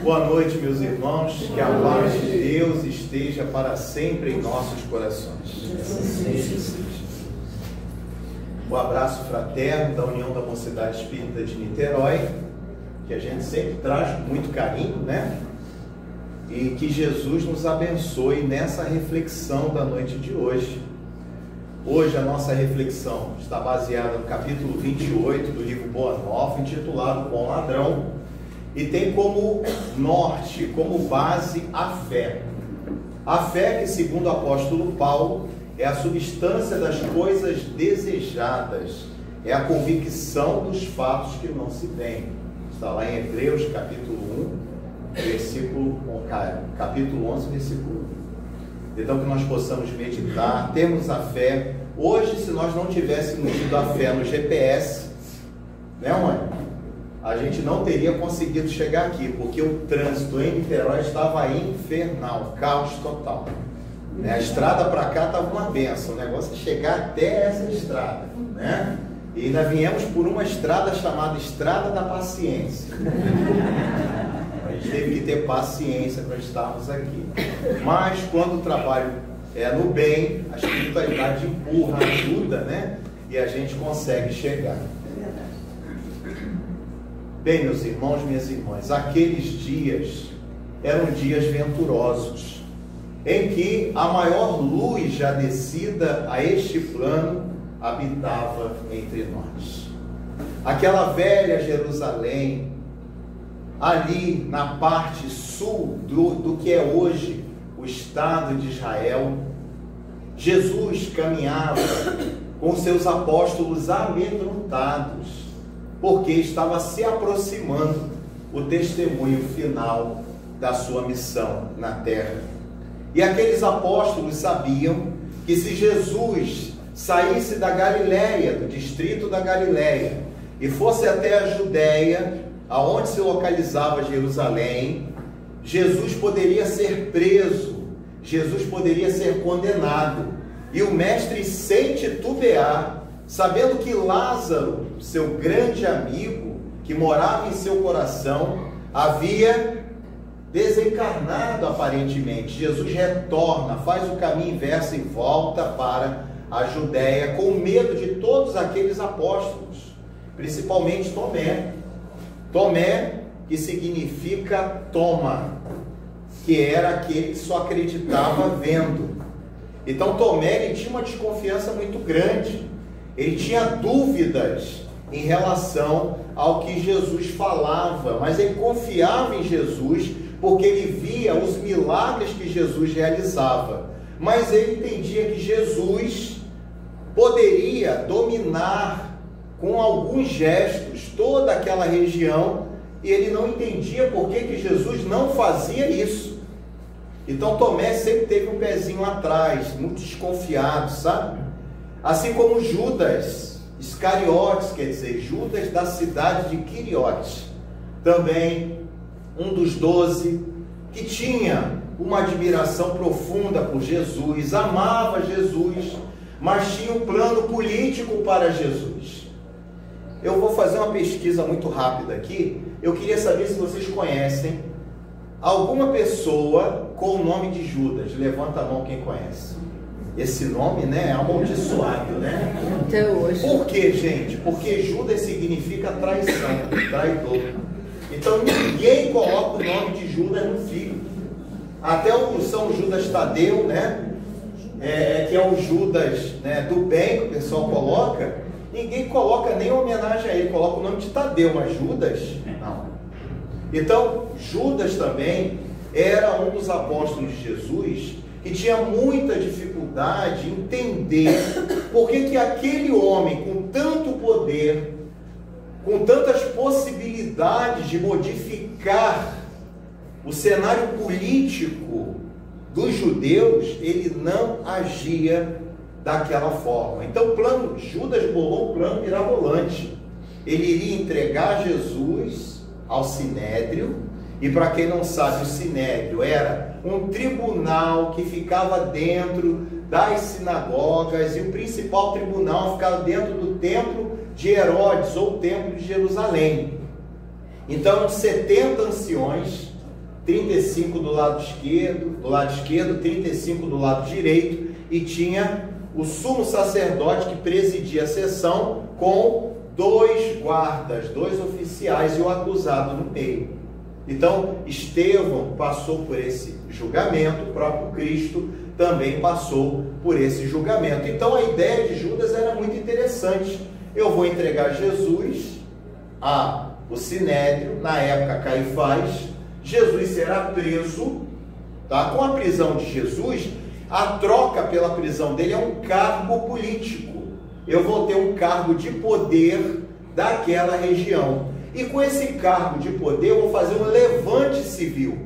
Boa noite, meus irmãos, que a paz de Deus esteja para sempre em nossos corações. O abraço fraterno da União da Mocidade Espírita de Niterói, que a gente sempre traz com muito carinho, né? E que Jesus nos abençoe nessa reflexão da noite de hoje. Hoje a nossa reflexão está baseada no capítulo 28 do livro Boa Nova, intitulado Bom Ladrão, e tem como norte, como base, a fé. A fé que, segundo o apóstolo Paulo, é a substância das coisas desejadas, é a convicção dos fatos que não se veem. Está lá em Hebreus, capítulo 1, capítulo 11, versículo 1. Então, que nós possamos meditar, termos a fé. Hoje, se nós não tivéssemos tido a fé no GPS, né, mãe? A gente não teria conseguido chegar aqui, porque o trânsito em Niterói estava infernal, caos total. A estrada para cá estava uma benção, o negócio é chegar até essa estrada, né? E ainda viemos por uma estrada chamada Estrada da Paciência. A gente teve que ter paciência para estarmos aqui. Mas quando o trabalho é no bem, a espiritualidade empurra, ajuda, né? E a gente consegue chegar. Bem, meus irmãos, minhas irmãs, aqueles dias eram dias venturosos, em que a maior luz já descida a este plano habitava entre nós. Aquela velha Jerusalém, ali na parte sul do que é hoje o Estado de Israel, Jesus caminhava com seus apóstolos amedrontados, porque estava se aproximando o testemunho final da sua missão na terra. E aqueles apóstolos sabiam que se Jesus saísse da Galileia, do distrito da Galileia, e fosse até a Judéia, aonde se localizava Jerusalém, Jesus poderia ser preso, Jesus poderia ser condenado. E o mestre, sem titubear, sabendo que Lázaro, seu grande amigo, que morava em seu coração, havia desencarnado aparentemente, Jesus retorna, faz o caminho inverso e volta para a Judéia, com medo de todos aqueles apóstolos, principalmente Tomé. Tomé, que significa toma, que era aquele que só acreditava vendo. Então Tomé, ele tinha uma desconfiança muito grande, ele tinha dúvidas em relação ao que Jesus falava, mas ele confiava em Jesus, porque ele via os milagres que Jesus realizava, mas ele entendia que Jesus poderia dominar com alguns gestos toda aquela região, e ele não entendia por que Jesus não fazia isso. Então Tomé sempre teve um pezinho atrás, muito desconfiado, sabe? Assim como Judas Iscariotes, quer dizer, Judas da cidade de Quiriotes, também um dos 12, que tinha uma admiração profunda por Jesus, amava Jesus, mas tinha um plano político para Jesus. Eu vou fazer uma pesquisa muito rápida aqui. Eu queria saber se vocês conhecem alguma pessoa com o nome de Judas. Levanta a mão quem conhece. Esse nome, né, é amaldiçoado, né? Até hoje. Por quê, gente? Porque Judas significa traição, traidor. Então ninguém coloca o nome de Judas no filho. Até o São Judas Tadeu, né? Que é o Judas, né, do bem, que o pessoal coloca. Ninguém coloca nem homenagem a ele, coloca o nome de Tadeu, mas Judas, não. Então, Judas também era um dos apóstolos de Jesus que tinha muita dificuldade em entender por que aquele homem com tanto poder, com tantas possibilidades de modificar o cenário político dos judeus, ele não agia daquela forma. Então Judas bolou um plano mirabolante. Ele iria entregar Jesus ao Sinédrio, e para quem não sabe, o Sinédrio era um tribunal que ficava dentro das sinagogas, e o principal tribunal ficava dentro do templo de Herodes, ou templo de Jerusalém. Então 70 anciões 35 do lado esquerdo, 35 do lado direito, e tinha o sumo sacerdote que presidia a sessão com 2 guardas, 2 oficiais e o acusado no meio. Então, Estevão passou por esse julgamento, o próprio Cristo também passou por esse julgamento. Então, a ideia de Judas era muito interessante. Eu vou entregar Jesus ao Sinédrio, na época Caifás. Jesus será preso, tá? Com a prisão de Jesus, a troca pela prisão dele é um cargo político. Eu vou ter um cargo de poder daquela região. E com esse cargo de poder, eu vou fazer um levante civil.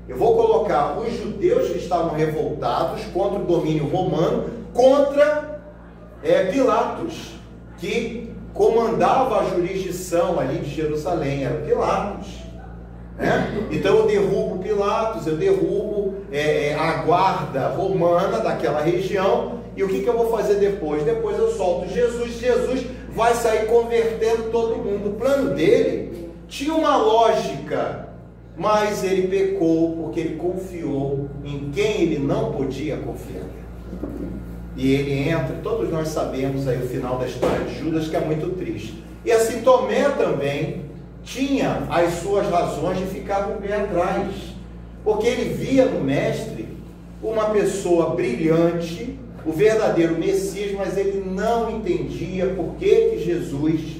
Eu vou colocar os judeus que estavam revoltados contra o domínio romano, contra Pilatos, que comandava a jurisdição ali de Jerusalém, era Pilatos. Então eu derrubo Pilatos, eu derrubo a guarda romana daquela região, e o que eu vou fazer depois? Depois eu solto Jesus, Jesus vai sair convertendo todo mundo. O plano dele tinha uma lógica, mas ele pecou porque ele confiou em quem ele não podia confiar. E ele entra, todos nós sabemos aí o final da história de Judas, que é muito triste. E assim Tomé também tinha as suas razões de ficar com o pé atrás, porque ele via no mestre uma pessoa brilhante, o verdadeiro Messias, mas ele não entendia por que Jesus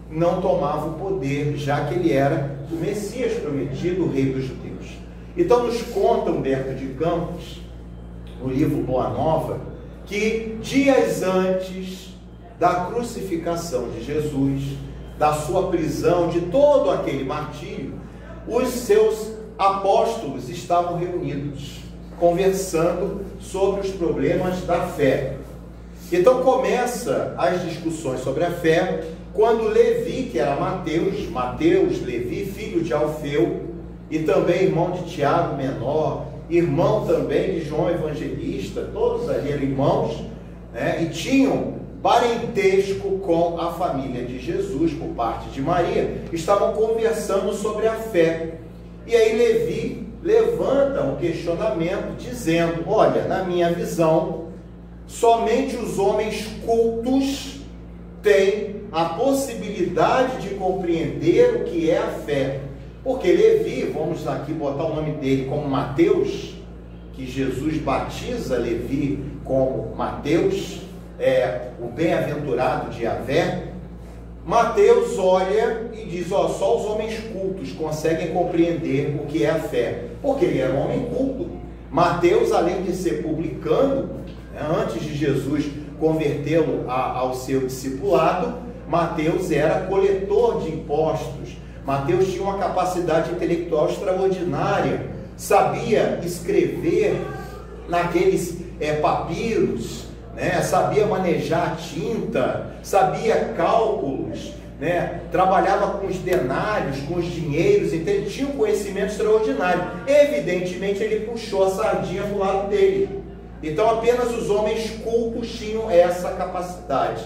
não tomava o poder, já que ele era o Messias prometido, o rei dos judeus. Então nos conta Humberto de Campos, no livro Boa Nova, que dias antes da crucificação de Jesus, da sua prisão, de todo aquele martírio, os seus apóstolos estavam reunidos, conversando sobre os problemas da fé. Então começa as discussões sobre a fé, quando Levi, que era Mateus, Levi, filho de Alfeu, e também irmão de Tiago menor, irmão também de João Evangelista, todos ali eram irmãos, e tinham parentesco com a família de Jesus, por parte de Maria, estavam conversando sobre a fé. E aí Levi levanta um questionamento dizendo: olha, na minha visão, somente os homens cultos têm a possibilidade de compreender o que é a fé. Porque Levi, vamos aqui botar o nome dele como Mateus, que Jesus batiza Levi como Mateus, o bem-aventurado de Yahvé. Mateus olha e diz: só os homens cultos conseguem compreender o que é a fé, porque ele era um homem culto. Mateus, além de ser publicano, antes de Jesus convertê-lo ao seu discipulado, Mateus era coletor de impostos. Mateus tinha uma capacidade intelectual extraordinária, sabia escrever naqueles papiros, sabia manejar tinta, sabia cálculos, trabalhava com os denários, com os dinheiros, então ele tinha um conhecimento extraordinário. Evidentemente ele puxou a sardinha para o lado dele. Então apenas os homens cultos tinham essa capacidade.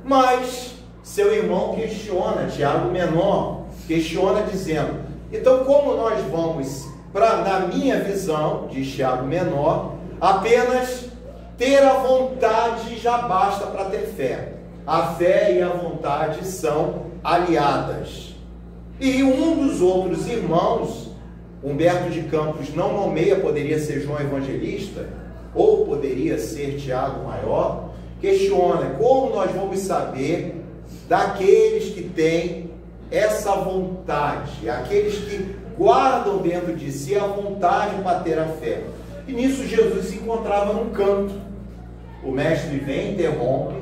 Mas seu irmão questiona, Tiago menor, questiona dizendo: então como nós vamos, na minha visão, diz Tiago menor, apenas ter a vontade já basta para ter fé. A fé e a vontade são aliadas. E um dos outros irmãos, Humberto de Campos não nomeia, poderia ser João Evangelista, ou poderia ser Tiago Maior, questiona: como nós vamos saber daqueles que têm essa vontade, aqueles que guardam dentro de si a vontade para ter a fé? E nisso Jesus se encontrava num canto. O mestre vem, interrompe,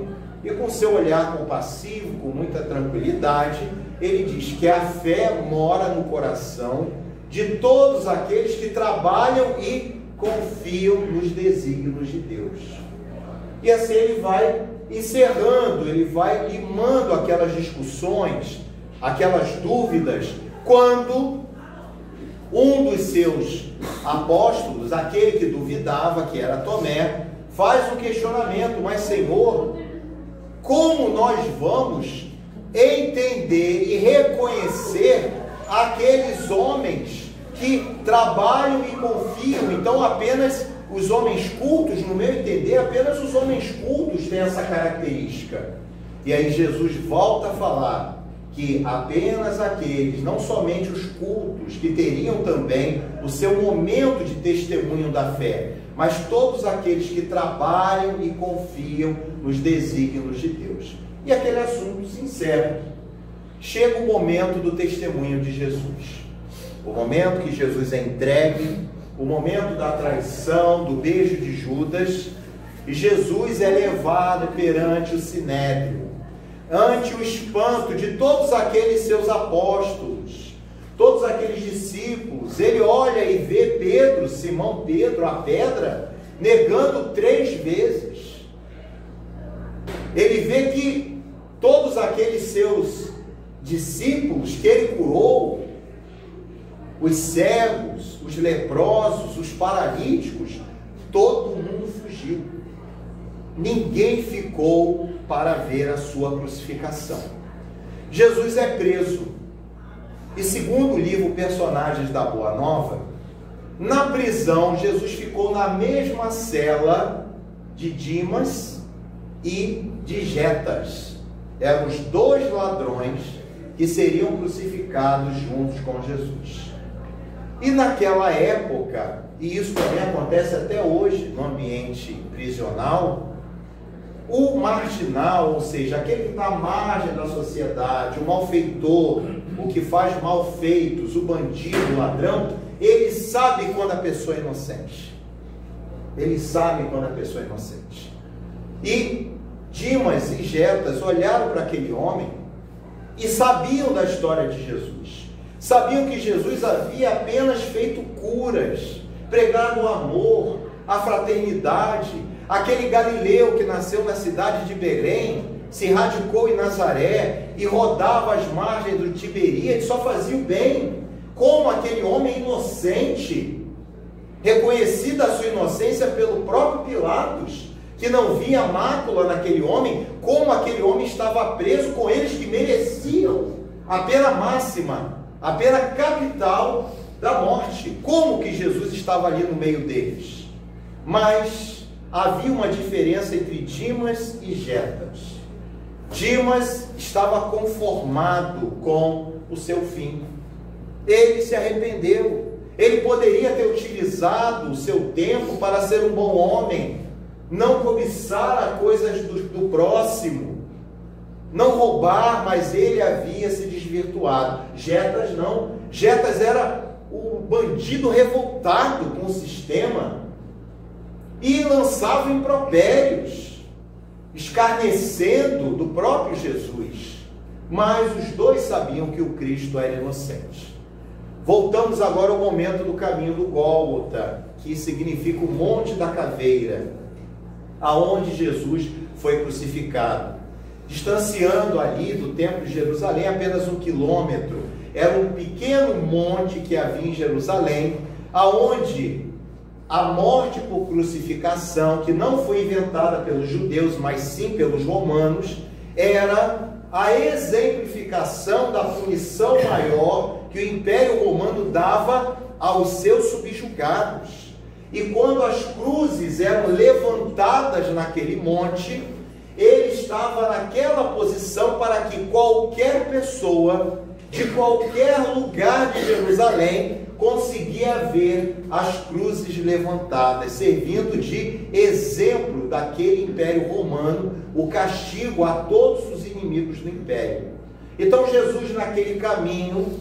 e com seu olhar compassivo, com muita tranquilidade, ele diz que a fé mora no coração de todos aqueles que trabalham e confiam nos desígnios de Deus. E assim ele vai encerrando, ele vai limando aquelas discussões, aquelas dúvidas, quando um dos seus apóstolos, aquele que duvidava, que era Tomé, faz um questionamento: mas Senhor, como nós vamos entender e reconhecer aqueles homens que trabalham e confiam. Então apenas os homens cultos, no meu entender, apenas os homens cultos têm essa característica. E aí Jesus volta a falar que apenas aqueles, não somente os cultos, que teriam também o seu momento de testemunho da fé, mas todos aqueles que trabalham e confiam nos desígnios de Deus. E aquele assunto se encerra. Chega o momento do testemunho de Jesus. O momento que Jesus é entregue, o momento da traição, do beijo de Judas, e Jesus é levado perante o Sinédrio, ante o espanto de todos aqueles seus apóstolos, todos aqueles discípulos. Ele olha e vê Pedro, Simão Pedro, a pedra, negando 3 vezes. Ele vê que todos aqueles seus discípulos que ele curou, os cegos, os leprosos, os paralíticos, todo mundo fugiu. Ninguém ficou para ver a sua crucificação. Jesus é preso. E segundo o livro Personagens da Boa Nova, na prisão Jesus ficou na mesma cela de Dimas e de Jetas. Eram os 2 ladrões que seriam crucificados juntos com Jesus. E naquela época, e isso também acontece até hoje no ambiente prisional, o marginal, ou seja, aquele que está à margem da sociedade, o malfeitor, o que faz malfeitos, o bandido, o ladrão, ele sabe quando a pessoa é inocente. Ele sabe quando a pessoa é inocente. E Dimas e Jetas olharam para aquele homem e sabiam da história de Jesus. Sabiam que Jesus havia apenas feito curas, pregado o amor, a fraternidade. Aquele galileu que nasceu na cidade de Belém, se radicou em Nazaré e rodava às margens do Tiberíades, só fazia o bem. Como aquele homem inocente, reconhecida a sua inocência pelo próprio Pilatos, que não via mácula naquele homem, como aquele homem estava preso com eles que mereciam a pena máxima, a pena capital da morte. Como que Jesus estava ali no meio deles? Mas havia uma diferença entre Dimas e Jetas. Dimas estava conformado com o seu fim. Ele se arrependeu. Ele poderia ter utilizado o seu tempo para ser um bom homem, não cobiçar as coisas do próximo, não roubar, mas ele havia se desvirtuado. Jetas não. Jetas era o bandido revoltado com o sistema e lançava impropérios, escarnecendo do próprio Jesus. Mas os 2 sabiam que o Cristo era inocente. Voltamos agora ao momento do caminho do Gólgota, que significa o Monte da Caveira, aonde Jesus foi crucificado. Distanciando ali do templo de Jerusalém apenas 1 quilômetro. Era um pequeno monte que havia em Jerusalém, aonde a morte por crucificação, que não foi inventada pelos judeus, mas sim pelos romanos, era a exemplificação da punição maior que o Império Romano dava aos seus subjugados. E quando as cruzes eram levantadas naquele monte, ele estava naquela posição para que qualquer pessoa, de qualquer lugar de Jerusalém, conseguia ver as cruzes levantadas, servindo de exemplo daquele Império Romano, o castigo a todos os inimigos do Império. Então Jesus, naquele caminho,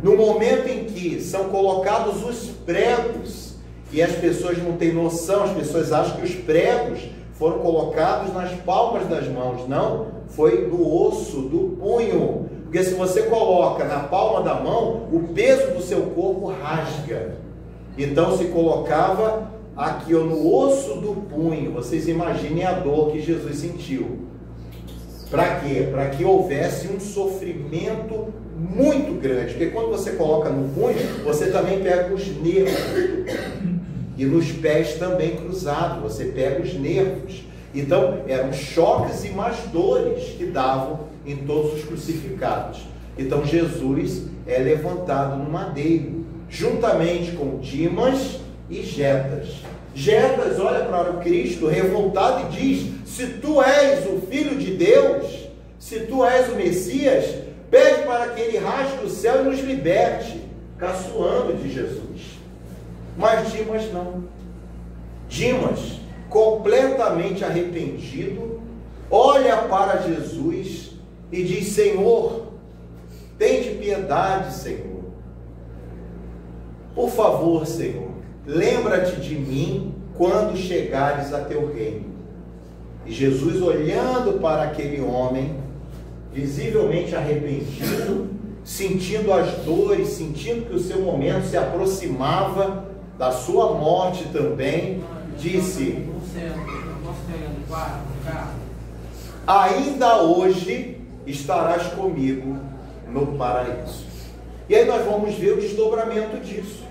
no momento em que são colocados os pregos, e as pessoas não têm noção, as pessoas acham que os pregos foram colocados nas palmas das mãos. Não, foi no osso do punho. Porque se você coloca na palma da mão, o peso do seu corpo rasga. Então se colocava aqui no osso do punho. Vocês imaginem a dor que Jesus sentiu. Para quê? Para que houvesse um sofrimento muito grande. Porque quando você coloca no punho, você também pega os nervos. E nos pés também cruzados, você pega os nervos. Então, eram choques e mais dores que davam em todos os crucificados. Então, Jesus é levantado no madeiro. juntamente com Dimas e Gedas. Gedas olha para o Cristo revoltado e diz: se tu és o Filho de Deus, se tu és o Messias, pede para que ele rasgue o céu e nos liberte, caçoando de Jesus. Mas Dimas não. Dimas, completamente arrependido, olha para Jesus e diz: Senhor, tende piedade, Senhor. Por favor, Senhor, lembra-te de mim quando chegares a teu reino. E Jesus, olhando para aquele homem, visivelmente arrependido, sentindo as dores, sentindo que o seu momento se aproximava da sua morte também, disse: ainda hoje estarás comigo no paraíso. E aí nós vamos ver o desdobramento disso.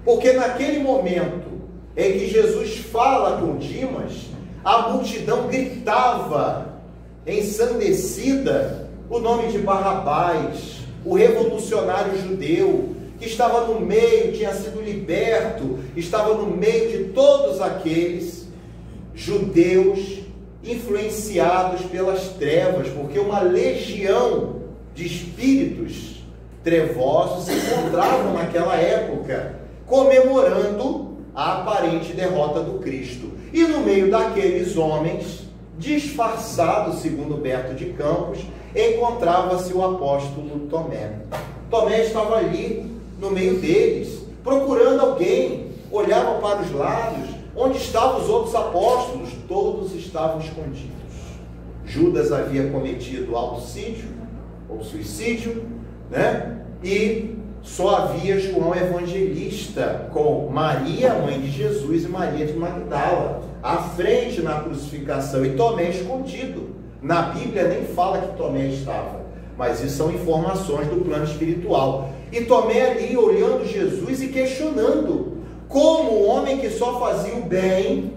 Porque naquele momento em que Jesus fala com Dimas, a multidão gritava, ensandecida, o nome de Barrabás, o revolucionário judeu, que estava no meio, tinha sido liberto, estava no meio de todos aqueles judeus influenciados pelas trevas, porque uma legião de espíritos trevosos se encontravam naquela época, comemorando a aparente derrota do Cristo. E no meio daqueles homens, disfarçado, segundo Humberto de Campos, encontrava-se o apóstolo Tomé. Tomé estava ali, no meio deles, procurando alguém, olhava para os lados, onde estavam os outros apóstolos? Todos estavam escondidos. Judas havia cometido autocídio, ou suicídio, né? E só havia João Evangelista com Maria, mãe de Jesus, e Maria de Magdala, à frente na crucificação, e Tomé escondido. Na Bíblia nem fala que Tomé estava, mas isso são informações do plano espiritual. E Tomé ali olhando Jesus e questionando como o homem que só fazia o bem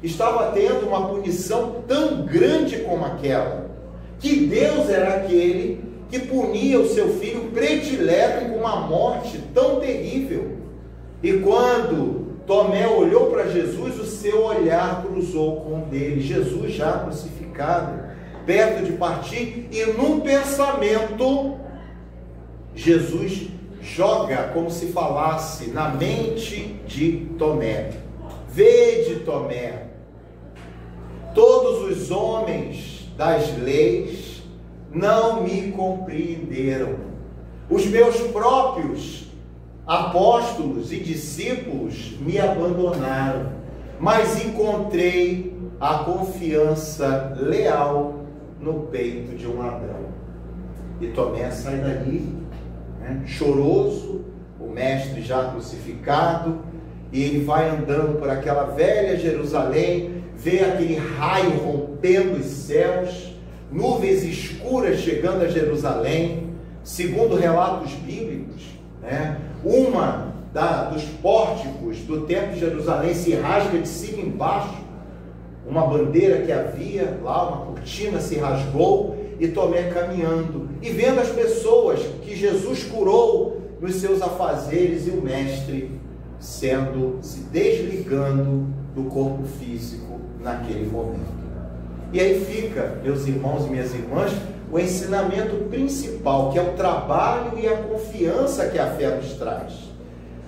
estava tendo uma punição tão grande como aquela, que Deus era aquele que punia o seu filho predileto com uma morte tão terrível. E quando Tomé olhou para Jesus, o seu olhar cruzou com o dele, Jesus já crucificado, perto de partir, e num pensamento, Jesus joga como se falasse na mente de Tomé: vede, Tomé, todos os homens das leis não me compreenderam. Os meus próprios apóstolos e discípulos me abandonaram, mas encontrei a confiança leal no peito de um ladrão. E Tomé sai dali, né, choroso, o mestre já crucificado, e ele vai andando por aquela velha Jerusalém, vê aquele raio rompendo os céus, nuvens escuras chegando a Jerusalém. Segundo relatos bíblicos, né, dos pórticos do templo de Jerusalém se rasga de cima embaixo, uma bandeira que havia lá, uma cortina se rasgou, e Tomé caminhando, e vendo as pessoas que Jesus curou nos seus afazeres, e o mestre se desligando do corpo físico naquele momento. E aí fica, meus irmãos e minhas irmãs, o ensinamento principal, que é o trabalho e a confiança que a fé nos traz.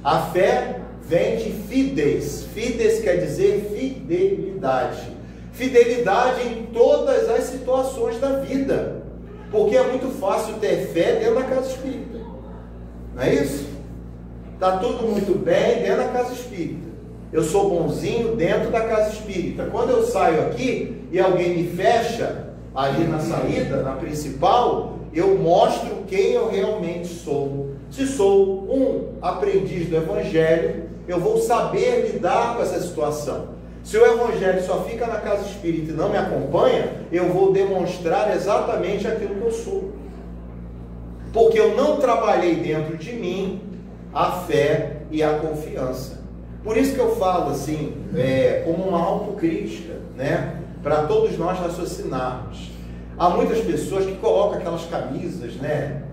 A fé vem de fides. Fides quer dizer fidelidade. Fidelidade em todas as situações da vida. Porque é muito fácil ter fé dentro da casa espírita. Não é isso? Está tudo muito bem dentro da casa espírita. Eu sou bonzinho dentro da casa espírita. Quando eu saio aqui e alguém me fecha ali na saída, na principal, eu mostro quem eu realmente sou. Se sou um aprendiz do Evangelho, eu vou saber lidar com essa situação. Se o Evangelho só fica na casa espírita e não me acompanha, eu vou demonstrar exatamente aquilo que eu sou. Porque eu não trabalhei dentro de mim a fé e a confiança. Por isso que eu falo assim, como uma autocrítica, né, para todos nós raciocinarmos. Há muitas pessoas que colocam aquelas camisas, né,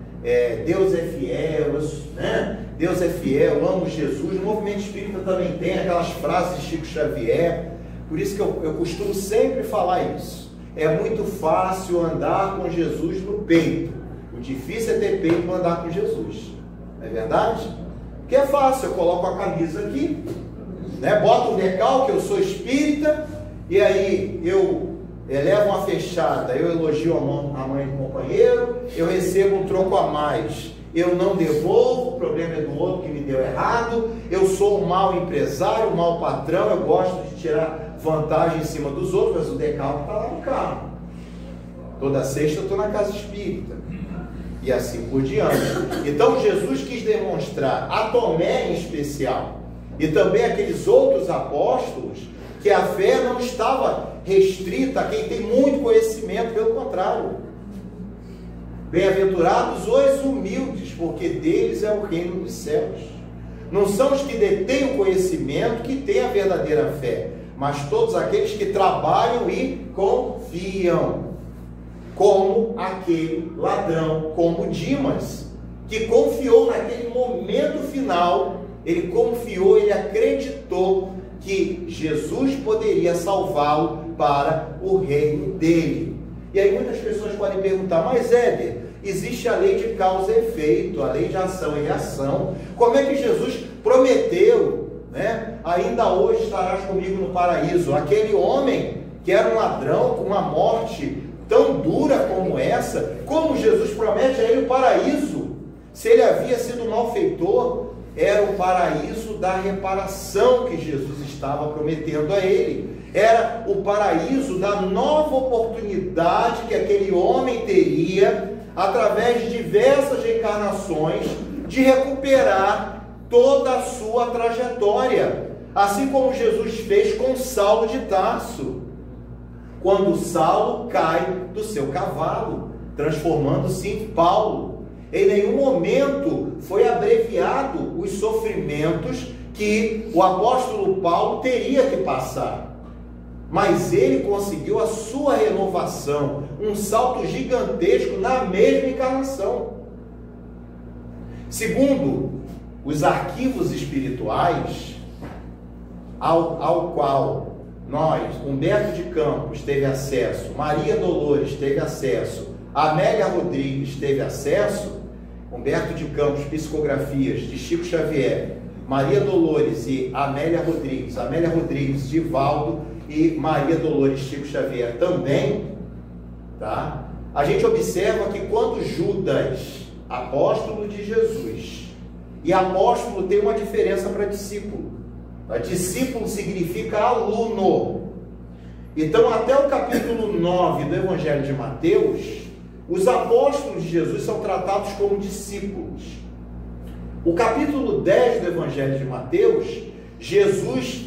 Deus é fiel, né? Deus é fiel, eu amo Jesus. O movimento espírita também tem aquelas frases de Chico Xavier. Por isso que eu costumo sempre falar isso. É muito fácil andar com Jesus no peito. O difícil é ter peito para andar com Jesus. Não é verdade? Porque é fácil, eu coloco a camisa aqui, né? Boto o decalque, eu sou espírita, e aí eu levo uma fechada, eu elogio a mãe do companheiro, eu recebo um troco a mais, eu não devolvo, o problema é do outro que me deu errado, eu sou um mau empresário, um mau patrão, eu gosto de tirar vantagem em cima dos outros, mas o decalque está lá no carro. Toda sexta eu estou na casa espírita. E assim por diante. Então Jesus quis demonstrar a Tomé em especial, e também aqueles outros apóstolos, que a fé não estava restrita a quem tem muito conhecimento, pelo contrário. Bem-aventurados os humildes, porque deles é o reino dos céus. Não são os que detêm o conhecimento que têm a verdadeira fé, mas todos aqueles que trabalham e confiam. Como aquele ladrão, como Dimas, que confiou naquele momento final, ele confiou, ele acreditou que Jesus poderia salvá-lo para o reino dele. E aí muitas pessoas podem perguntar, mas Éder, existe a lei de causa e efeito, a lei de ação e reação, como é que Jesus prometeu, né? Ainda hoje estarás comigo no paraíso? Aquele homem que era um ladrão com uma morte tão dura como essa, como Jesus promete a ele o paraíso? Se ele havia sido um malfeitor, era o paraíso da reparação que Jesus estava prometendo a ele. Era o paraíso da nova oportunidade que aquele homem teria, através de diversas reencarnações, de recuperar toda a sua trajetória, assim como Jesus fez com Saulo de Tarso, quando Saulo cai do seu cavalo, transformando-se em Paulo. Em nenhum momento foi abreviado os sofrimentos que o apóstolo Paulo teria que passar, mas ele conseguiu a sua renovação, um salto gigantesco na mesma encarnação. Segundo os arquivos espirituais, ao qual nós, Humberto de Campos teve acesso, Maria Dolores teve acesso, Amélia Rodrigues teve acesso. Humberto de Campos, psicografias de Chico Xavier, Maria Dolores e Amélia Rodrigues, Divaldo e Maria Dolores, Chico Xavier também, tá? A gente observa que quando Judas, apóstolo de Jesus, e apóstolo tem uma diferença para discípulo. Discípulo significa aluno. Então, até o capítulo 9 do Evangelho de Mateus, os apóstolos de Jesus são tratados como discípulos. O capítulo 10 do Evangelho de Mateus, Jesus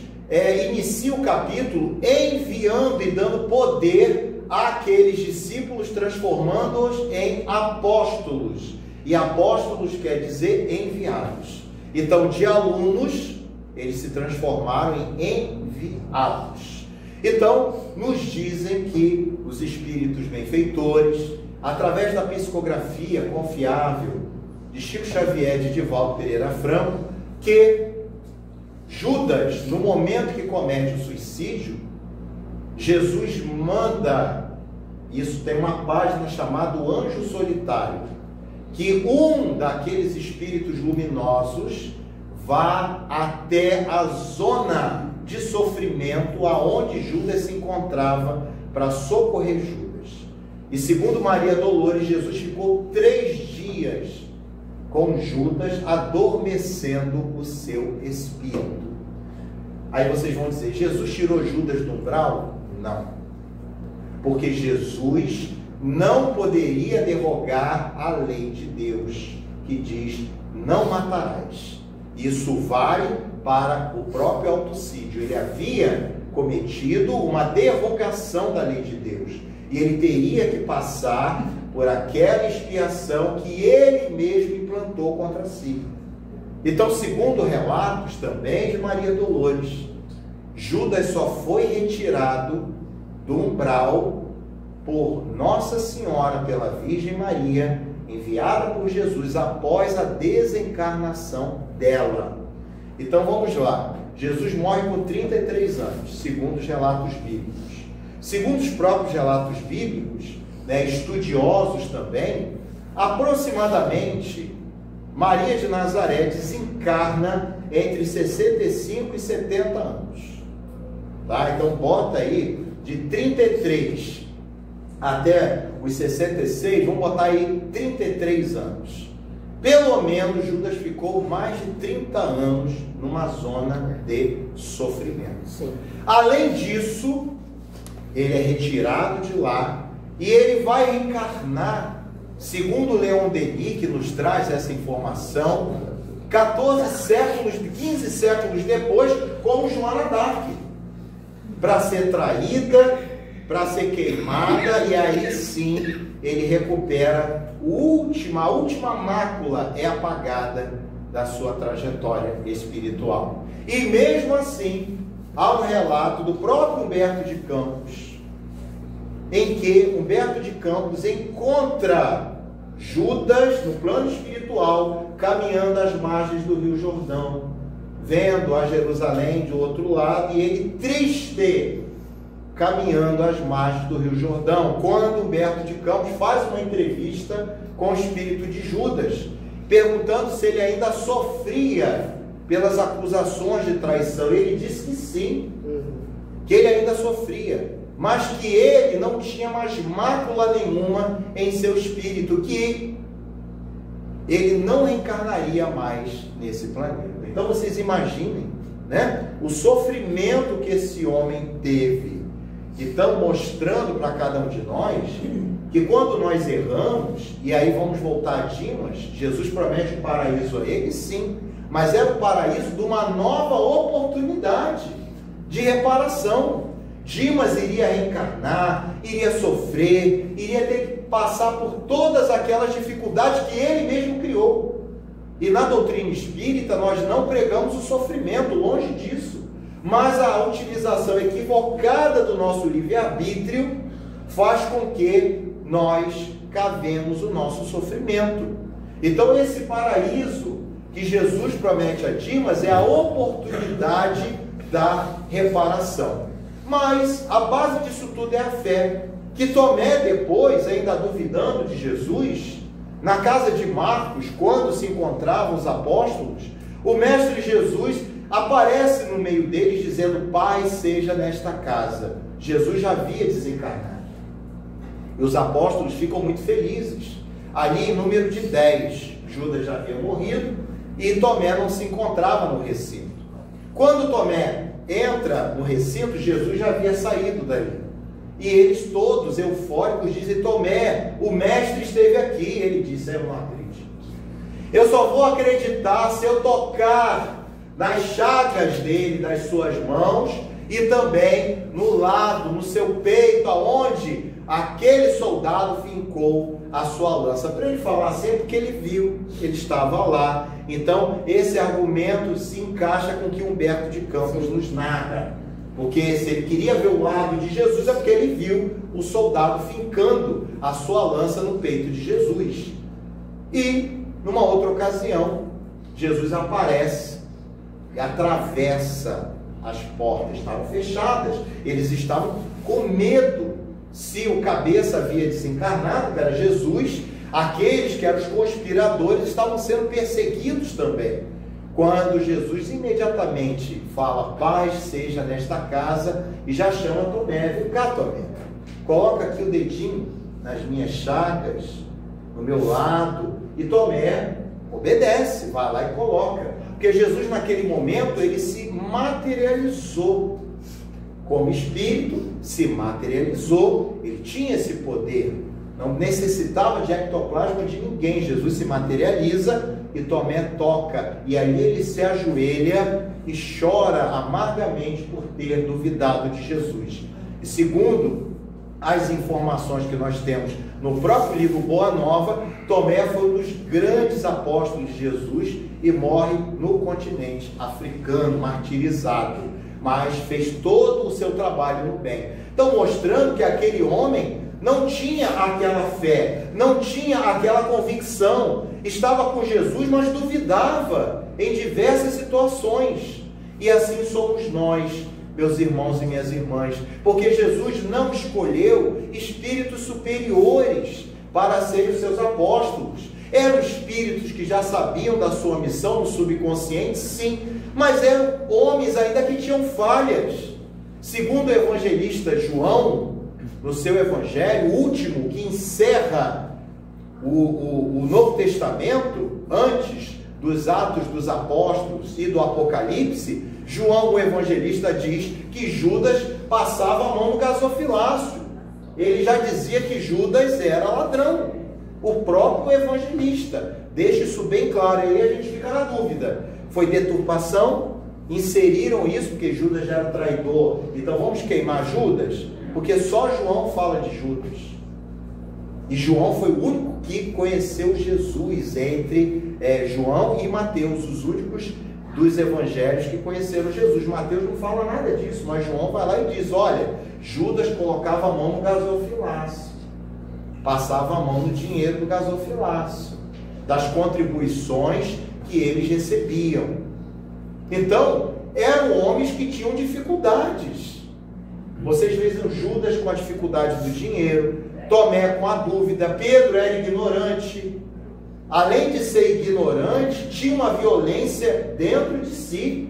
inicia o capítulo enviando e dando poder àqueles discípulos, transformando-os em apóstolos. E apóstolos quer dizer enviados. Então, de alunos, eles se transformaram em enviados. Então, nos dizem que os espíritos benfeitores, através da psicografia confiável de Chico Xavier, de Divaldo Pereira Franco, que Judas, no momento que comete o suicídio, Jesus manda, isso tem uma página chamada O Anjo Solitário, que um daqueles espíritos luminosos vá até a zona de sofrimento aonde Judas se encontrava para socorrer Judas. E segundo Maria Dolores, Jesus ficou 3 dias com Judas, adormecendo o seu espírito. Aí vocês vão dizer, Jesus tirou Judas do umbral? Não. Porque Jesus não poderia derrogar a lei de Deus, que diz, não matarás. Isso vale para o próprio autocídio. Ele havia cometido uma derrogação da lei de Deus, e ele teria que passar por aquela expiação que ele mesmo implantou contra si. Então, segundo relatos também de Maria Dolores, Judas só foi retirado do umbral por Nossa Senhora, pela Virgem Maria, enviada por Jesus após a desencarnação dela. Então vamos lá. Jesus morre com 33 anos, segundo os relatos bíblicos. Segundo os próprios relatos bíblicos, estudiosos também, aproximadamente Maria de Nazaré desencarna entre 65 e 70 anos. Tá? Então bota aí de 33 até os 66, vamos botar aí 33 anos. Pelo menos Judas ficou mais de 30 anos numa zona de sofrimento. Sim. Além disso, ele é retirado de lá e ele vai reencarnar, segundo Leon Denis, que nos traz essa informação, 15 séculos depois, como Joana d'Arc, para ser traída, para ser queimada, e aí sim ele recupera a última mácula é apagada da sua trajetória espiritual. E mesmo assim, há um relato do próprio Humberto de Campos, em que Humberto de Campos encontra Judas no plano espiritual, caminhando às margens do Rio Jordão, vendo a Jerusalém de outro lado, e ele triste, caminhando às margens do Rio Jordão, quando Humberto de Campos faz uma entrevista com o espírito de Judas, perguntando se ele ainda sofria pelas acusações de traição. Ele disse que sim, que ele ainda sofria, mas que ele não tinha mais mácula nenhuma em seu espírito, que ele não reencarnaria mais nesse planeta. Então vocês imaginem, o sofrimento que esse homem teve. E estão mostrando para cada um de nós que quando nós erramos, e aí vamos voltar a Dimas, Jesus promete um paraíso a ele, sim, mas era o paraíso de uma nova oportunidade de reparação. Dimas iria reencarnar, iria sofrer, iria ter que passar por todas aquelas dificuldades que ele mesmo criou. E na doutrina espírita nós não pregamos o sofrimento, longe disso. Mas a utilização equivocada do nosso livre-arbítrio faz com que nós cavemos o nosso sofrimento. Então esse paraíso que Jesus promete a Dimas é a oportunidade da reparação. Mas a base disso tudo é a fé, que Tomé depois, ainda duvidando de Jesus, na casa de Marcos, quando se encontravam os apóstolos, o mestre Jesus aparece no meio deles dizendo: Pai seja nesta casa. Jesus já havia desencarnado. E os apóstolos ficam muito felizes. Ali em número de 10, Judas já havia morrido e Tomé não se encontrava no recinto. Quando Tomé entra no recinto, Jesus já havia saído dali. E eles todos eufóricos dizem: Tomé, o mestre esteve aqui. Ele disse: eu não acredito. Eu só vou acreditar se eu tocar nas chagas dele, das suas mãos, e também no lado, no seu peito, aonde aquele soldado fincou a sua lança. Para ele falar sempre que ele viu, ele estava lá. Então esse argumento se encaixa com o que Humberto de Campos nos narra, porque se ele queria ver o lado de Jesus, é porque ele viu o soldado fincando a sua lança no peito de Jesus. E numa outra ocasião, Jesus aparece e atravessa as portas, estavam fechadas, eles estavam com medo. Se o cabeça havia desencarnado, que era Jesus, aqueles que eram os conspiradores estavam sendo perseguidos também. Quando Jesus imediatamente fala: paz seja nesta casa, e já chama Tomé: vem cá, Tomé, coloca aqui o dedinho nas minhas chagas, no meu lado. E Tomé obedece, vai lá e coloca. Porque Jesus naquele momento ele se materializou como espírito, se materializou, ele tinha esse poder, não necessitava de ectoplasma de ninguém. Jesus se materializa e Tomé toca, e ali ele se ajoelha e chora amargamente por ter duvidado de Jesus. E segundo as informações que nós temos no próprio livro Boa Nova, Tomé foi um dos grandes apóstolos de Jesus e morre no continente africano, martirizado, mas fez todo o seu trabalho no bem. Então mostrando que aquele homem não tinha aquela fé, não tinha aquela convicção, estava com Jesus, mas duvidava em diversas situações. E assim somos nós, meus irmãos e minhas irmãs, porque Jesus não escolheu espíritos superiores para serem os seus apóstolos. Eram espíritos que já sabiam da sua missão no subconsciente, sim, mas eram homens ainda que tinham falhas. Segundo o evangelista João, no seu evangelho, o último que encerra o Novo Testamento, antes dos Atos dos Apóstolos e do Apocalipse, João, o evangelista, diz que Judas passava a mão no gasofilácio. Ele já dizia que Judas era ladrão. O próprio evangelista deixa isso bem claro, aí a gente fica na dúvida. Foi deturpação? Inseriram isso porque Judas já era traidor, então vamos queimar Judas? Porque só João fala de Judas. E João foi o único que conheceu Jesus entre João e Mateus, os únicos dos evangelhos que conheceram Jesus. Mateus não fala nada disso, mas João vai lá e diz: olha, Judas colocava a mão no gasofilácio, passava a mão no dinheiro do gasofilácio, das contribuições que eles recebiam. Então, eram homens que tinham dificuldades. Vocês vejam Judas com a dificuldade do dinheiro, Tomé com a dúvida, Pedro era ignorante. Além de ser ignorante, tinha uma violência dentro de si.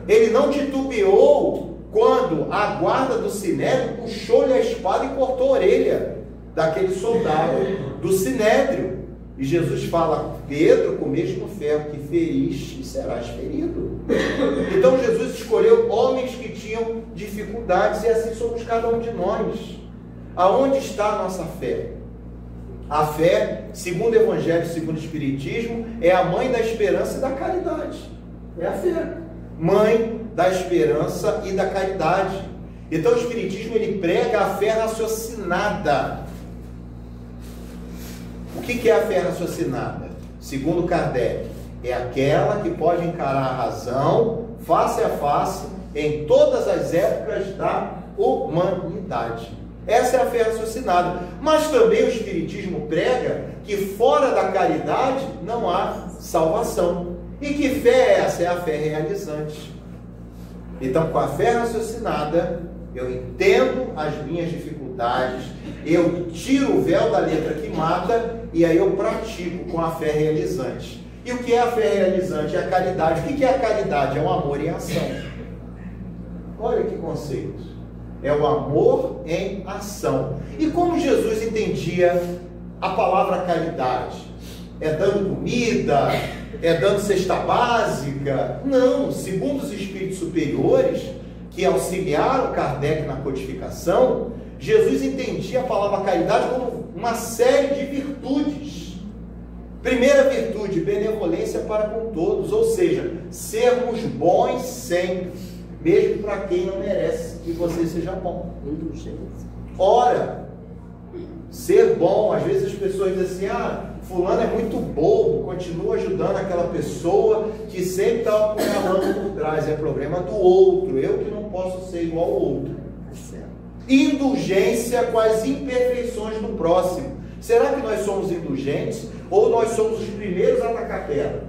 Ele não titubeou quando a guarda do Sinédrio puxou-lhe a espada e cortou a orelha daquele soldado do Sinédrio. E Jesus fala: Pedro, com o mesmo ferro que feriste, serás ferido. Então Jesus escolheu homens que tinham dificuldades, e assim somos cada um de nós. Aonde está a nossa fé? A fé, segundo o Evangelho, segundo o Espiritismo, é a mãe da esperança e da caridade. É a fé, mãe da esperança e da caridade. Então o Espiritismo, ele prega a fé raciocinada. O que é a fé raciocinada? Segundo Kardec, é aquela que pode encarar a razão face a face em todas as épocas da humanidade. Essa é a fé raciocinada. Mas também o Espiritismo prega que fora da caridade não há salvação. E que fé é essa? É a fé realizante. Então, com a fé raciocinada, eu entendo as minhas dificuldades, eu tiro o véu da letra que mata, e aí eu pratico com a fé realizante. E o que é a fé realizante? É a caridade. O que é a caridade? É o amor em ação. Olha que conceito. É o amor em ação. E como Jesus entendia a palavra caridade? É dando comida? É dando cesta básica? Não. Segundo os espíritos superiores que auxiliaram Kardec na codificação, Jesus entendia a palavra caridade como uma série de virtudes. Primeira virtude, benevolência para com todos, ou seja, sermos bons sempre, mesmo para quem não merece que você seja bom. Ora, ser bom, às vezes as pessoas dizem assim: fulano é muito bobo, continua ajudando aquela pessoa que sempre está apunhalando por trás. É problema do outro, eu que não posso ser igual ao outro. Indulgência com as imperfeições do próximo. Será que nós somos indulgentes ou nós somos os primeiros a atacar pedra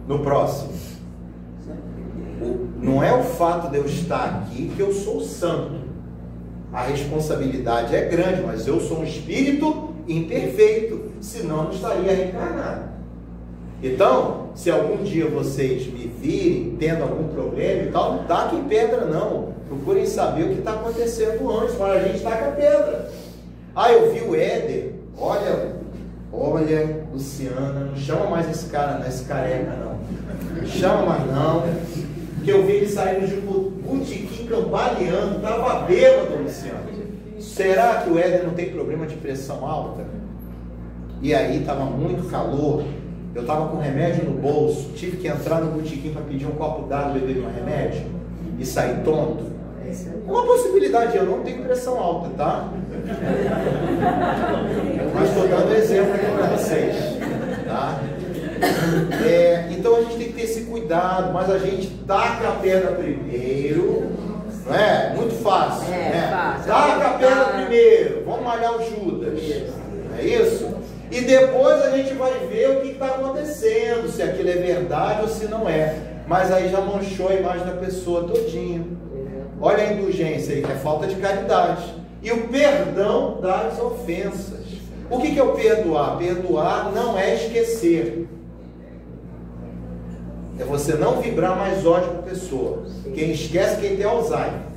no próximo? Não é o fato de eu estar aqui que eu sou santo. A responsabilidade é grande, mas eu sou um espírito imperfeito, senão não estaria reencarnado. Então, se algum dia vocês me virem tendo algum problema e tal, não taquem pedra não. Procurem saber o que está acontecendo antes, para a gente tacar pedra. Eu vi o Éder. Olha, Luciana, não chama mais esse cara, não, esse careca não. Não chama mais não. Que eu vi ele saindo de um botequim cambaleando, estava bêbado, Luciano. Será que o Éder não tem problema de pressão alta? E aí estava muito calor, eu estava com remédio no bolso, tive que entrar no botequim para pedir um copo d'água, beber um remédio e sair tonto. Uma possibilidade, eu não tenho pressão alta, tá? Mas estou dando exemplo aqui para vocês, tá? Então a gente tem que ter esse cuidado, mas a gente taca a pedra primeiro, não é? Muito fácil, né? Taca a pedra primeiro. primeiro, vamos malhar o Judas. É isso? E depois a gente vai ver o que está acontecendo, se aquilo é verdade ou se não é. Mas aí já manchou a imagem da pessoa todinha. Olha a indulgência aí, que é falta de caridade. E o perdão das ofensas. O que é o perdoar? Perdoar não é esquecer. É você não vibrar mais ódio para a pessoa. Quem esquece, quem tem Alzheimer.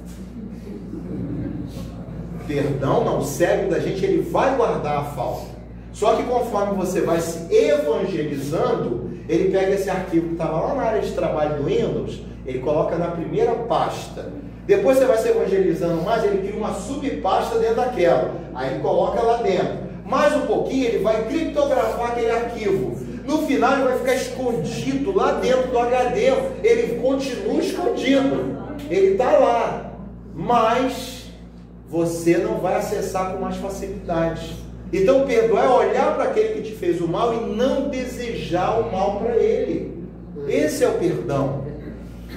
Perdão não, o cérebro da gente ele vai guardar a falta. Só que conforme você vai se evangelizando, ele pega esse arquivo que estava lá na área de trabalho do Windows, ele coloca na primeira pasta. Depois você vai se evangelizando mais, ele cria uma subpasta dentro daquela. Aí ele coloca lá dentro. Mais um pouquinho, ele vai criptografar aquele arquivo. No final ele vai ficar escondido lá dentro do HD. Ele continua escondido. Ele está lá. Mas você não vai acessar com mais facilidade. Então perdoar é olhar para aquele que te fez o mal e não desejar o mal para ele. Esse é o perdão.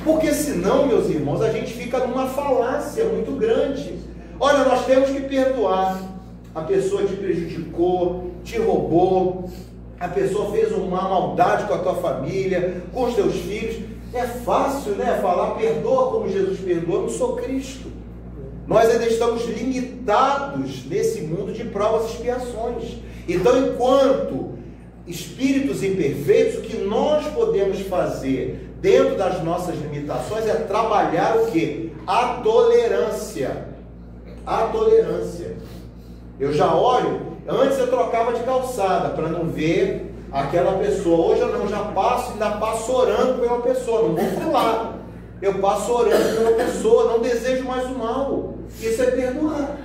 Porque senão, meus irmãos, a gente fica numa falácia muito grande. Olha, nós temos que perdoar. A pessoa te prejudicou, te roubou, a pessoa fez uma maldade com a tua família, com os teus filhos. É fácil, né? Falar perdoa como Jesus perdoa. Eu não sou Cristo. Nós ainda estamos limitados nesse mundo de provas e expiações. Então, enquanto espíritos imperfeitos, o que nós podemos fazer dentro das nossas limitações é trabalhar o quê? A tolerância. A tolerância. Eu já olho, antes eu trocava de calçada para não ver aquela pessoa. Hoje eu não, já passo, ainda passo orando pela pessoa, não vou falar. Eu passo orando pela pessoa, não desejo mais o mal. Isso é perdoar.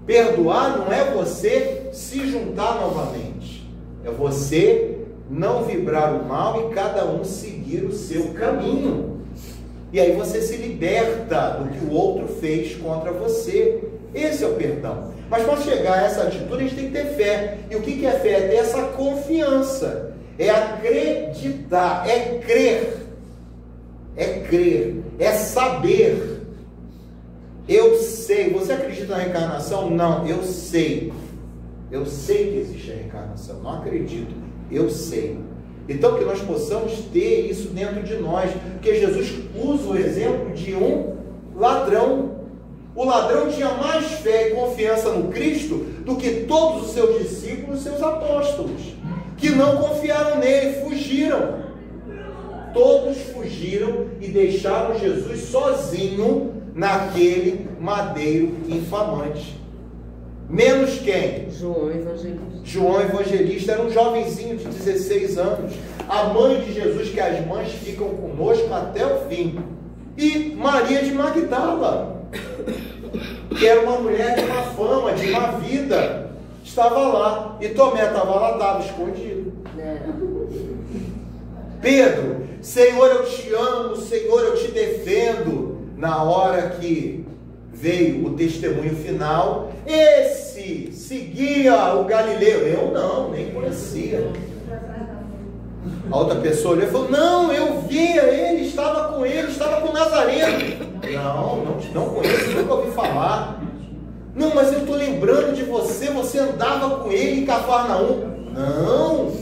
Perdoar não é você se juntar novamente. É você não vibrar o mal e cada um seguir o seu caminho. E aí você se liberta do que o outro fez contra você. Esse é o perdão. Mas para chegar a essa atitude, a gente tem que ter fé. E o que é fé? É ter essa confiança. É acreditar. É crer. É crer. É saber. Eu sei. Você acredita na reencarnação? Não, eu sei. Eu sei que existe a reencarnação. Não acredito. Eu sei. Então que nós possamos ter isso dentro de nós. Porque Jesus usa o exemplo de um ladrão. O ladrão tinha mais fé e confiança no Cristo do que todos os seus discípulos e seus apóstolos, que não confiaram nele, fugiram. Todos fugiram e deixaram Jesus sozinho naquele madeiro infamante. Menos quem? João Evangelista. João Evangelista era um jovenzinho de 16 anos. A mãe de Jesus, que as mães ficam conosco até o fim. E Maria de Magdala, que era uma mulher de uma fama, de uma vida, estava lá. E Tomé estava lá, estava escondido. Pedro, Senhor, eu te amo, Senhor, eu te defendo. Na hora que veio o testemunho final, esse seguia o Galileu. Eu não, nem conhecia. A outra pessoa olhou e falou: não, eu via ele, estava com ele, estava com Nazareno. Não conheço, nunca ouvi falar. Não, mas eu estou lembrando de você, você andava com ele em Cafarnaum. Não.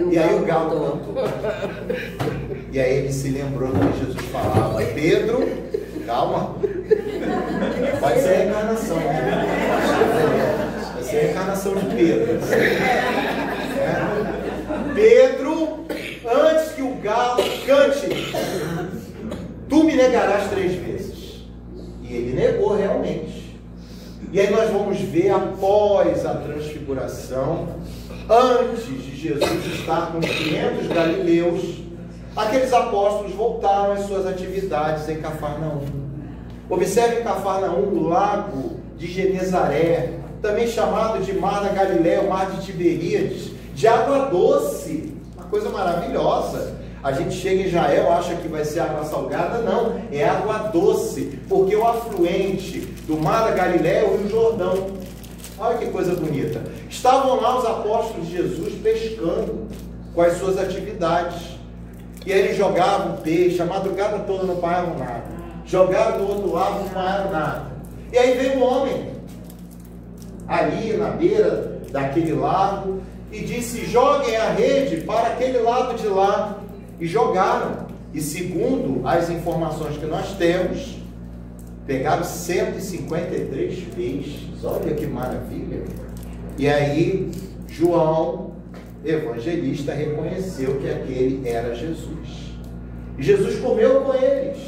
E aí o galo cantou. E aí ele se lembrou do que Jesus falava. Pedro, calma. Pode ser a reencarnação, né? Vai ser a reencarnação de Pedro. Pedro, antes que o galo cante, tu me negarás 3 vezes. E ele negou realmente. E aí nós vamos ver após a transfiguração, antes de Jesus estar com os 500 galileus, aqueles apóstolos voltaram às suas atividades em Cafarnaum. Observe em Cafarnaum o lago de Genezaré, também chamado de Mar da Galileia, o Mar de Tiberíades, de água doce, uma coisa maravilhosa. A gente chega em Israel, acha que vai ser água salgada, não, é água doce, porque o afluente do Mar da Galileia é o Rio Jordão. Olha que coisa bonita. Estavam lá os apóstolos de Jesus pescando com as suas atividades. E aí eles jogavam peixe, a madrugada toda não pagavam nada. Jogaram do outro lado, não pagaram nada. E aí veio um homem ali na beira daquele lago, e disse: joguem a rede para aquele lado de lá. E jogaram. E segundo as informações que nós temos, pegaram 153 peixes. Olha que maravilha. E aí João, evangelista, reconheceu que aquele era Jesus. E Jesus comeu com eles.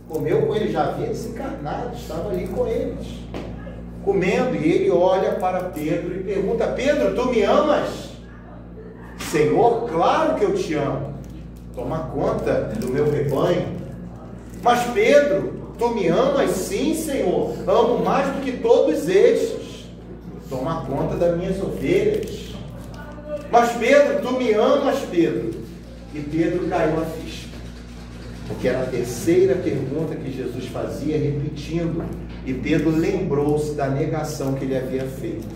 Comeu com eles, já havia desencarnado, estava ali com eles, comendo. E ele olha para Pedro e pergunta: Pedro, tu me amas? Senhor, claro que eu te amo. Toma conta do meu rebanho. Mas Pedro, tu me amas? Sim, Senhor, amo mais do que todos estes. Toma conta das minhas ovelhas. Mas Pedro, tu me amas, Pedro? E Pedro caiu a ficha, porque era a terceira pergunta que Jesus fazia, repetindo. E Pedro lembrou-se da negação que ele havia feito.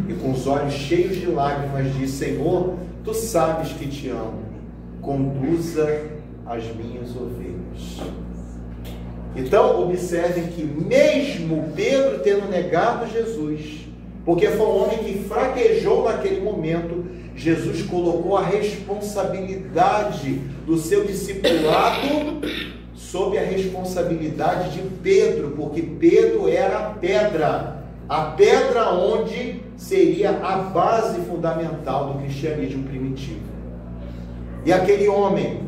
E com os olhos cheios de lágrimas disse: Senhor, tu sabes que te amo. Conduza as minhas ovelhas. Então, observem que mesmo Pedro tendo negado Jesus, porque foi um homem que fraquejou naquele momento, Jesus colocou a responsabilidade do seu discipulado sob a responsabilidade de Pedro, porque Pedro era a pedra onde seria a base fundamental do cristianismo primitivo. E aquele homem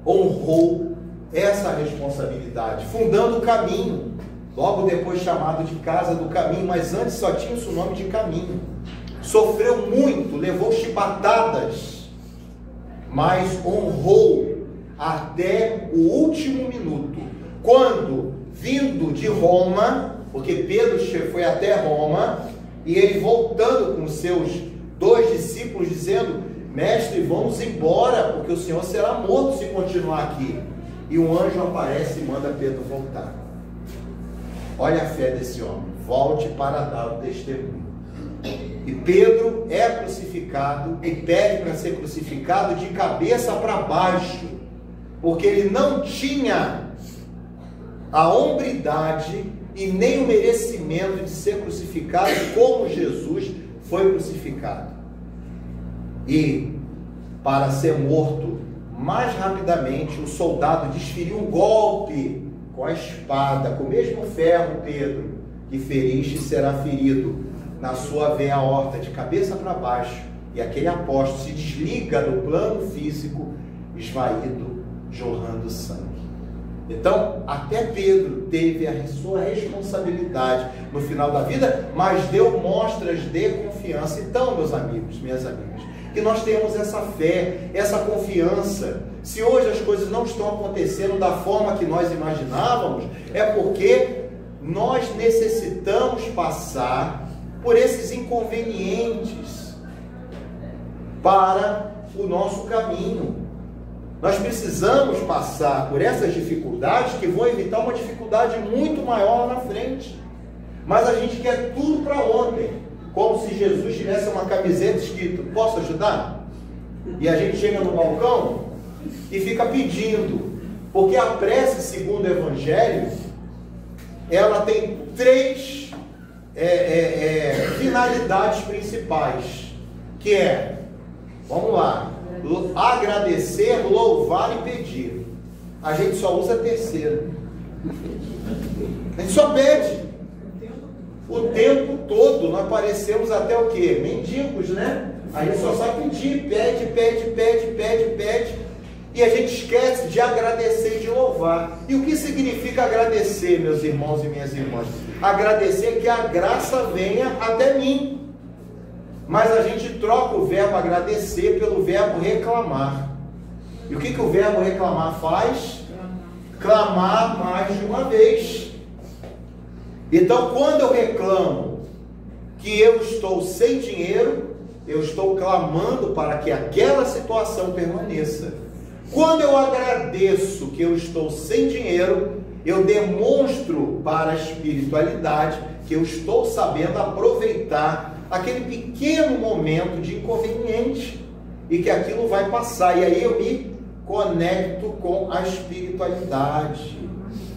honrou essa responsabilidade, fundando o caminho, logo depois chamado de Casa do Caminho, mas antes só tinha o nome de Caminho. Sofreu muito, levou chibatadas, mas honrou até o último minuto, quando, vindo de Roma, porque Pedro foi até Roma, e ele voltando com seus 2 discípulos, dizendo: Mestre, vamos embora, porque o Senhor será morto se continuar aqui. E um anjo aparece e manda Pedro voltar. Olha a fé desse homem: volte para dar o testemunho. E Pedro é crucificado e pede para ser crucificado de cabeça para baixo, porque ele não tinha a hombridade e nem o merecimento de ser crucificado como Jesus foi crucificado. E para ser morto mais rapidamente, o soldado desferiu um golpe com a espada, com o mesmo ferro, Pedro, que feriste será ferido na sua veia aorta, de cabeça para baixo, e aquele apóstolo se desliga do plano físico, esvaído, jorrando sangue. Então, até Pedro teve a sua responsabilidade no final da vida, mas deu mostras de confiança. Então, meus amigos, minhas amigas, que nós tenhamos essa fé, essa confiança. Se hoje as coisas não estão acontecendo da forma que nós imaginávamos, é porque nós necessitamos passar por esses inconvenientes para o nosso caminho. Nós precisamos passar por essas dificuldades que vão evitar uma dificuldade muito maior lá na frente. Mas a gente quer tudo para ontem, como se Jesus tivesse uma camiseta escrito: posso ajudar? E a gente chega no balcão e fica pedindo, porque a prece, segundo o Evangelho, ela tem 3 finalidades principais, que é, vamos lá, agradecer, louvar e pedir. A gente só usa a terceira. A gente só pede o tempo todo. Nós parecemos até o quê? Mendigos, né? A gente só sabe pedir, pede, e a gente esquece de agradecer e de louvar. E o que significa agradecer, meus irmãos e minhas irmãs? Agradecer que a graça venha até mim. Mas a gente troca o verbo agradecer pelo verbo reclamar. E o que o verbo reclamar faz? Clamar mais de uma vez. Então, quando eu reclamo que eu estou sem dinheiro, eu estou clamando para que aquela situação permaneça. Quando eu agradeço que eu estou sem dinheiro, eu demonstro para a espiritualidade que eu estou sabendo aproveitar aquele pequeno momento de inconveniente e que aquilo vai passar. E aí eu me conecto com a espiritualidade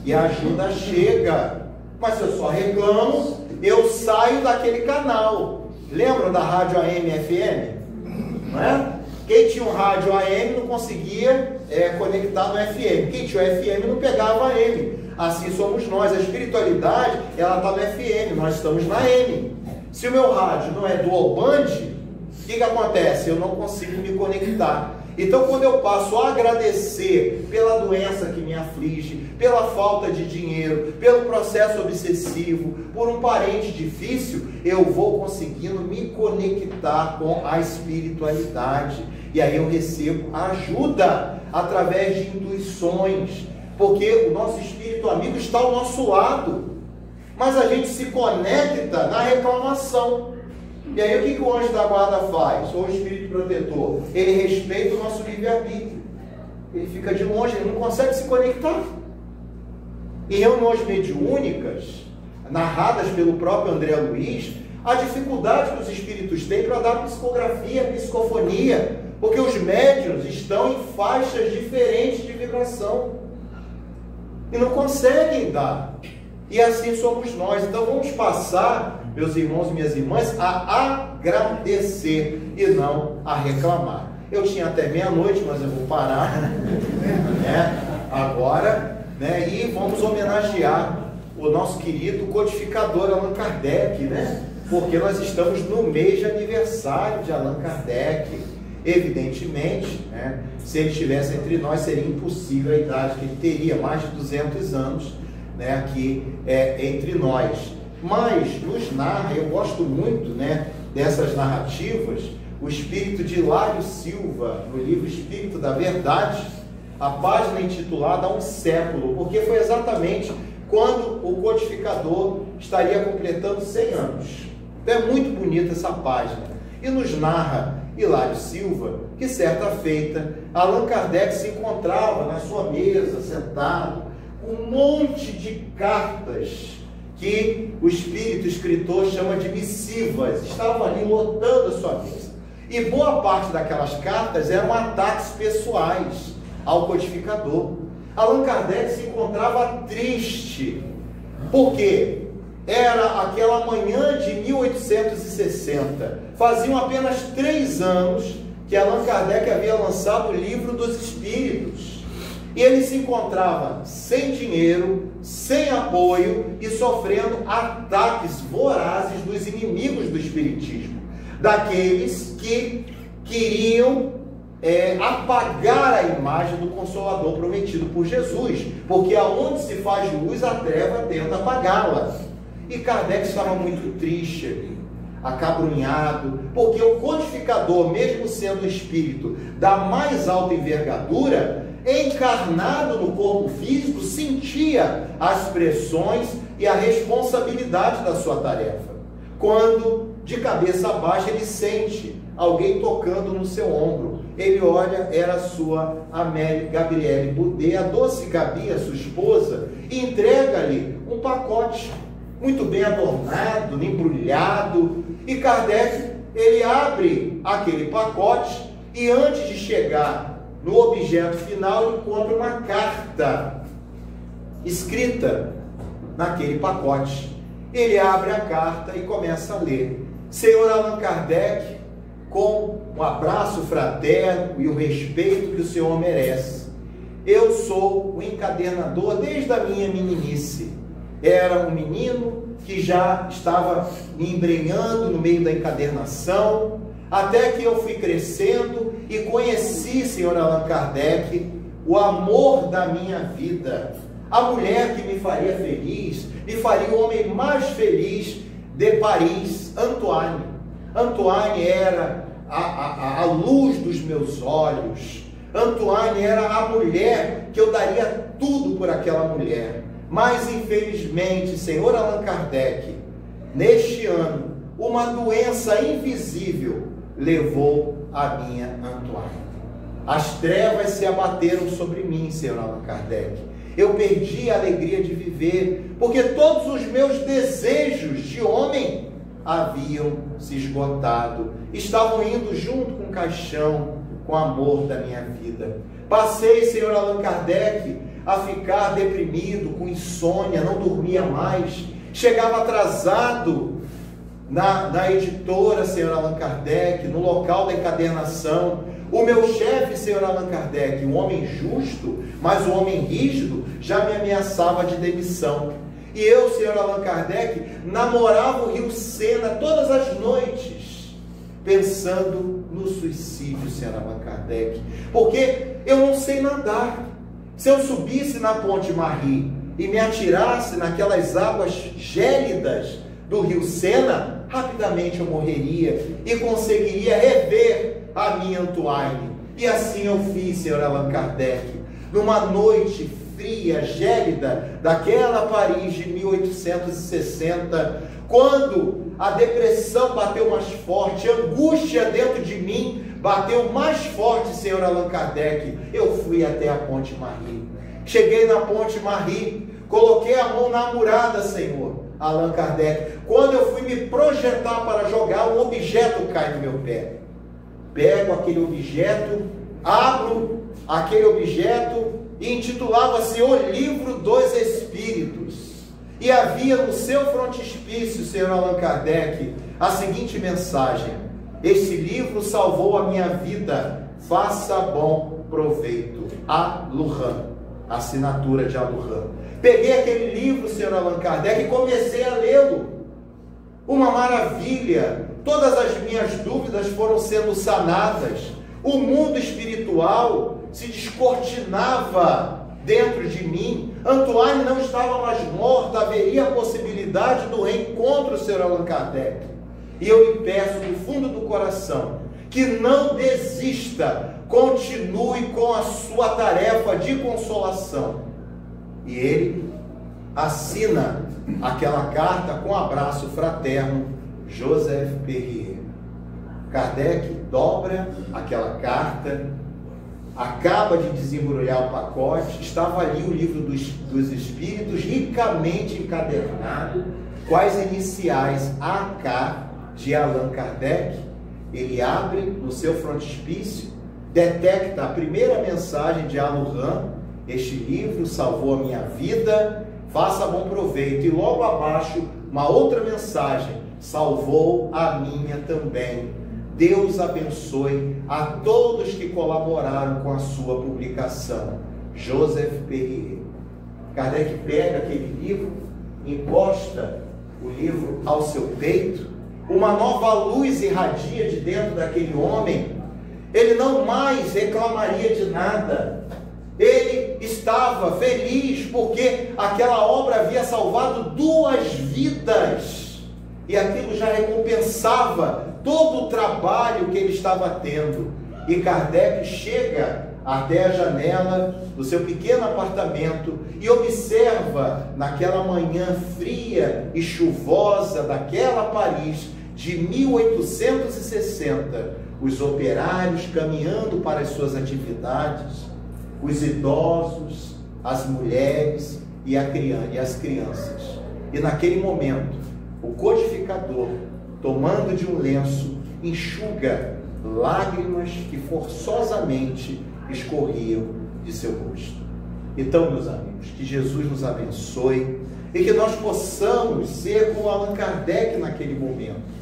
e a ajuda chega. Mas se eu só reclamo, eu saio daquele canal. Lembram da rádio AM e FM? Não é? Quem tinha um rádio AM não conseguia conectar no FM. Quem tinha o FM não pegava AM. Assim somos nós. A espiritualidade, ela está no FM, nós estamos na AM. Se o meu rádio não é dual band, o que acontece? Eu não consigo me conectar. Então, quando eu passo a agradecer pela doença que me aflige, pela falta de dinheiro, pelo processo obsessivo, por um parente difícil, eu vou conseguindo me conectar com a espiritualidade. E aí eu recebo ajuda através de intuições, porque o nosso espírito amigo está ao nosso lado, mas a gente se conecta na reclamação. E aí o que o anjo da guarda faz? Ou o espírito protetor? Ele respeita o nosso livre-arbítrio. Ele fica de longe, ele não consegue se conectar. Em reuniões mediúnicas, narradas pelo próprio André Luiz, a dificuldade que os espíritos têm para dar psicografia, psicofonia, porque os médiuns estão em faixas diferentes de vibração e não conseguem dar. E assim somos nós. Então vamos passar, meus irmãos e minhas irmãs, a agradecer e não a reclamar. Eu tinha até meia-noite, mas eu vou parar agora, e vamos homenagear o nosso querido codificador Allan Kardec, porque nós estamos no mês de aniversário de Allan Kardec. Evidentemente, se ele estivesse entre nós, seria impossível a idade que ele teria, mais de 200 anos, aqui entre nós. Mas nos narra, eu gosto muito dessas narrativas, o espírito de Hilário Silva, no livro Espírito da Verdade, a página intitulada Há um Século, porque foi exatamente quando o codificador estaria completando 100 anos. Então é muito bonita essa página. E nos narra Hilário Silva que certa feita Allan Kardec se encontrava na sua mesa, sentado, com um monte de cartas que o espírito escritor chama de missivas, estavam ali lotando a sua mesa. E boa parte daquelas cartas eram ataques pessoais ao codificador. Allan Kardec se encontrava triste, porque era aquela manhã de 1860, faziam apenas 3 anos que Allan Kardec havia lançado o Livro dos Espíritos. E ele se encontrava sem dinheiro, sem apoio e sofrendo ataques vorazes dos inimigos do Espiritismo, daqueles que queriam apagar a imagem do Consolador prometido por Jesus, porque aonde se faz luz, a treva tenta apagá-la. E Kardec estava muito triste, acabrunhado, porque o codificador, mesmo sendo um espírito da mais alta envergadura, encarnado no corpo físico, sentia as pressões e a responsabilidade da sua tarefa. Quando, de cabeça baixa, ele sente alguém tocando no seu ombro. Ele olha, era a sua Amélie Gabriele Boudet, a doce Gabi, a sua esposa, e entrega-lhe um pacote muito bem adornado, embrulhado. E Kardec, ele abre aquele pacote e antes de chegar no objeto final, ele encontra uma carta escrita naquele pacote. Ele abre a carta e começa a ler. Senhor Allan Kardec, com um abraço fraterno e o respeito que o senhor merece, eu sou o encadernador desde a minha meninice. Era um menino que já estava me embrenhando no meio da encadernação, até que eu fui crescendo e conheci, senhor Allan Kardec, o amor da minha vida, a mulher que me faria feliz, me faria o homem mais feliz de Paris, Antoine. Antoine era a luz dos meus olhos. Antoine era a mulher que eu daria tudo por aquela mulher. Mas infelizmente, senhor Allan Kardec, neste ano, uma doença invisível levou a minha Antoine. As trevas se abateram sobre mim, senhor Allan Kardec. Eu perdi a alegria de viver, porque todos os meus desejos de homem haviam se esgotado. Estavam indo junto com o caixão, com o amor da minha vida. Passei, senhor Allan Kardec, a ficar deprimido, com insônia, não dormia mais, chegava atrasado na editora, senhor Allan Kardec, no local da encadernação. O meu chefe, senhor Allan Kardec, um homem justo, mas um homem rígido, já me ameaçava de demissão. E eu, senhor Allan Kardec, namorava o rio Sena todas as noites, pensando no suicídio, senhor Allan Kardec, porque eu não sei nadar. Se eu subisse na Ponte Marie e me atirasse naquelas águas gélidas do rio Sena, rapidamente eu morreria e conseguiria rever a minha Antoine. E assim eu fiz, senhor Allan Kardec, numa noite fria, gélida, daquela Paris de 1860, quando a depressão bateu mais forte, a angústia dentro de mim bateu mais forte, senhor Allan Kardec, eu fui até a Ponte Marie. Cheguei na Ponte Marie, coloquei a mão na murada, senhor Allan Kardec. Quando eu fui me projetar para jogar, um objeto cai no meu pé. Pego aquele objeto, abro aquele objeto e intitulava-se O Livro dos Espíritos. E havia no seu frontispício, senhor Allan Kardec, a seguinte mensagem: esse livro salvou a minha vida, faça bom proveito. Aluran, assinatura de Aluran. Peguei aquele livro, senhor Allan Kardec, e comecei a lê-lo. Uma maravilha, todas as minhas dúvidas foram sendo sanadas, o mundo espiritual se descortinava dentro de mim, Antoine não estava mais morta, haveria a possibilidade do reencontro, senhor Allan Kardec. E eu lhe peço do fundo do coração, que não desista, continue com a sua tarefa de consolação. E ele assina aquela carta com abraço fraterno, Joseph Perrier. Kardec dobra aquela carta, acaba de desembrulhar o pacote, estava ali o livro dos Espíritos, ricamente encadernado, com as iniciais AK de Allan Kardec. Ele abre no seu frontispício, detecta a primeira mensagem de Aluran: este livro salvou a minha vida, faça bom proveito. E logo abaixo, uma outra mensagem: salvou a minha também. Deus abençoe a todos que colaboraram com a sua publicação. Joseph Perrier. Kardec pega aquele livro, encosta o livro ao seu peito, uma nova luz irradia de dentro daquele homem. Ele não mais reclamaria de nada. Ele estava feliz porque aquela obra havia salvado 2 vidas. E aquilo já recompensava todo o trabalho que ele estava tendo. E Kardec chega até a janela do seu pequeno apartamento e observa, naquela manhã fria e chuvosa daquela Paris de 1860, os operários caminhando para as suas atividades, os idosos, as mulheres e as crianças. E naquele momento, o codificador, tomando de um lenço, enxuga lágrimas que forçosamente escorriam de seu rosto. Então, meus amigos, que Jesus nos abençoe e que nós possamos ser como Allan Kardec naquele momento,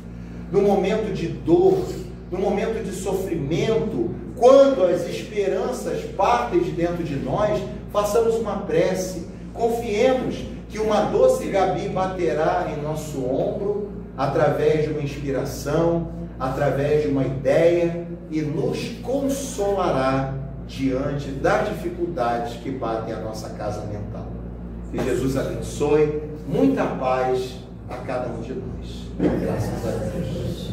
no momento de dor, no momento de sofrimento, quando as esperanças partem de dentro de nós, façamos uma prece, confiemos que uma doce Gabi baterá em nosso ombro, através de uma inspiração, através de uma ideia, e nos consolará diante das dificuldades que batem a nossa casa mental. Que Jesus abençoe, muita paz a cada um de nós. Graças a Deus.